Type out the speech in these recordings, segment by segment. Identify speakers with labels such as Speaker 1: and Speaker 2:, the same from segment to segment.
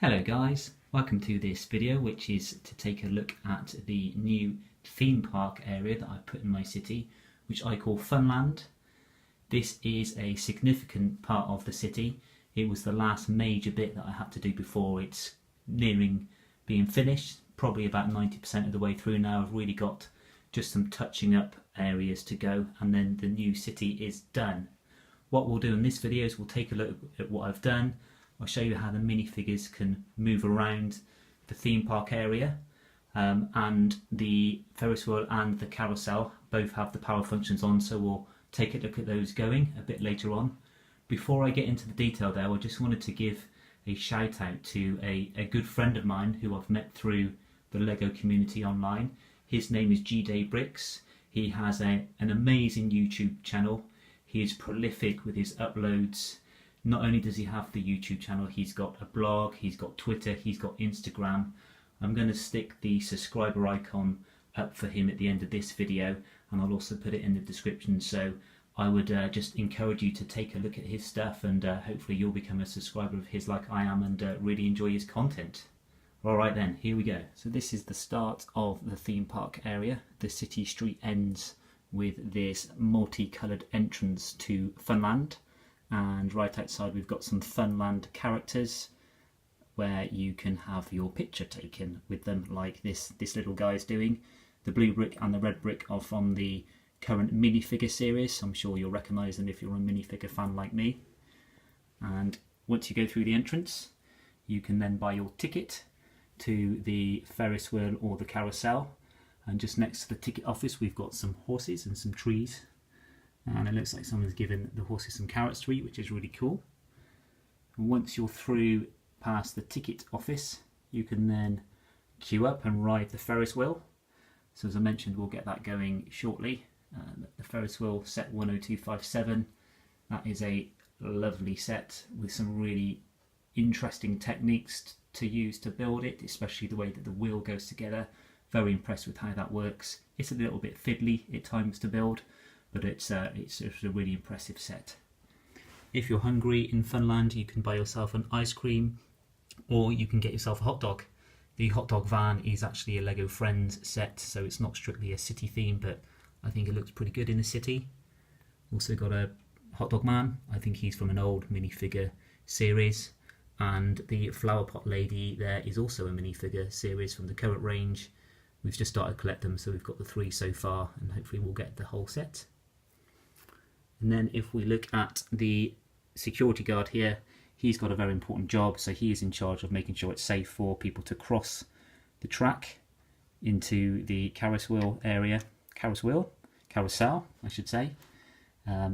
Speaker 1: Hello guys, welcome to this video which is to take a look at the new theme park area that I've put in my city, which I call Funland. This is a significant part of the city. It was the last major bit that I had to do before it's nearing being finished, probably about 90% of the way through now. I've really got just some touching up areas to go and then the new city is done. What we'll do in this video is we'll take a look at what I've done. I'll show you how the minifigures can move around the theme park area, and the Ferris wheel and the carousel both have the power functions on, so we'll take a look at those going a bit later on. Before I get into the detail there, I just wanted to give a shout out to a good friend of mine who I've met through the Lego community online. His name is G-Day Bricks. He has an amazing YouTube channel. He is prolific with his uploads. Not only does he have the YouTube channel, he's got a blog, he's got Twitter, he's got Instagram. I'm going to stick the subscriber icon up for him at the end of this video, and I'll also put it in the description. So I would just encourage you to take a look at his stuff, and hopefully you'll become a subscriber of his like I am and really enjoy his content. Alright then, here we go. So this is the start of the theme park area. The city street ends with this multicoloured entrance to Funland. And right outside we've got some Funland characters where you can have your picture taken with them, like this little guy is doing. The blue brick and the red brick are from the current minifigure series. I'm sure you'll recognise them if you're a minifigure fan like me. And once you go through the entrance, you can then buy your ticket to the Ferris wheel or the carousel. And just next to the ticket office we've got some horses and some trees. And it looks like someone's given the horses some carrots to eat, which is really cool. And once you're through past the ticket office, you can then queue up and ride the Ferris wheel. So as I mentioned, we'll get that going shortly. The Ferris wheel set 10257. That is a lovely set with some really interesting techniques to use to build it, especially the way that the wheel goes together. Very impressed with how that works. It's a little bit fiddly at times to build, but it's a really impressive set. If you're hungry in Funland, you can buy yourself an ice cream, or you can get yourself a hot dog. The hot dog van is actually a Lego Friends set, so it's not strictly a city theme, but I think it looks pretty good in the city. Also got a hot dog man. I think he's from an old minifigure series, and the flower pot lady there is also a minifigure series from the current range. We've just started to collect them, so we've got the 3 so far, and hopefully we'll get the whole set. And then if we look at the security guard here, he's got a very important job. So he is in charge of making sure it's safe for people to cross the track into the carousel area. Carousel, I should say.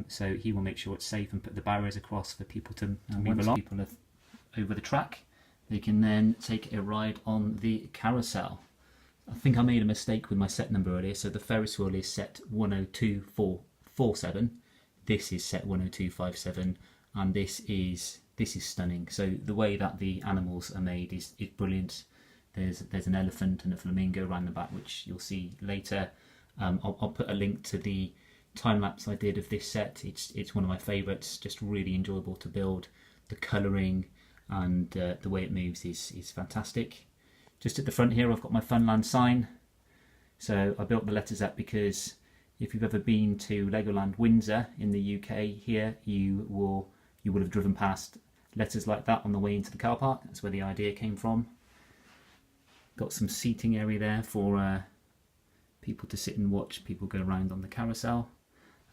Speaker 1: So he will make sure it's safe and put the barriers across for people to move along. Once people are over the track, they can then take a ride on the carousel. I think I made a mistake with my set number earlier. So the Ferris wheel is set 10247. This is set 10257, and this is stunning. So the way that the animals are made is brilliant. There's an elephant and a flamingo around the back, which you'll see later. I'll put a link to the time lapse I did of this set. It's one of my favourites. Just really enjoyable to build. The colouring and the way it moves is fantastic. Just at the front here, I've got my Funland sign. So I built the letters up because if you've ever been to Legoland Windsor in the UK here, you will have driven past letters like that on the way into the car park. That's where the idea came from. Got some seating area there for people to sit and watch people go around on the carousel.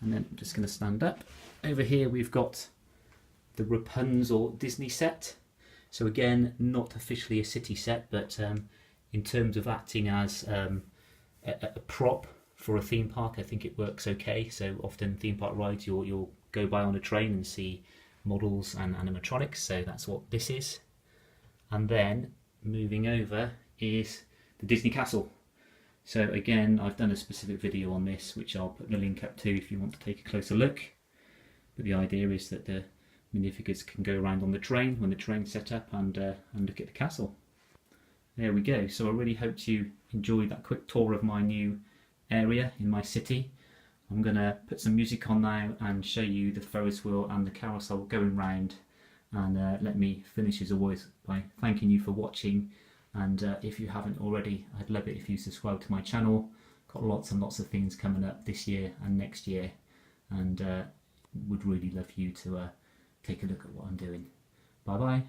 Speaker 1: And then I'm just going to stand up. Over here we've got the Rapunzel Disney set. So again, not officially a city set, but in terms of acting as a prop for a theme park, I think it works okay. So often theme park rides, you'll go by on a train and see models and animatronics. So that's what this is. And then moving over is the Disney Castle. So again, I've done a specific video on this, which I'll put the link up to if you want to take a closer look. But the idea is that the minifigures can go around on the train when the train's set up and look at the castle. There we go. So I really hope you enjoyed that quick tour of my new area in my city. I'm going to put some music on now and show you the Ferris wheel and the carousel going round, And let me finish as always by thanking you for watching, and if you haven't already, I'd love it if you subscribe to my channel. Got lots and lots of things coming up this year and next year, and would really love you to take a look at what I'm doing. Bye bye.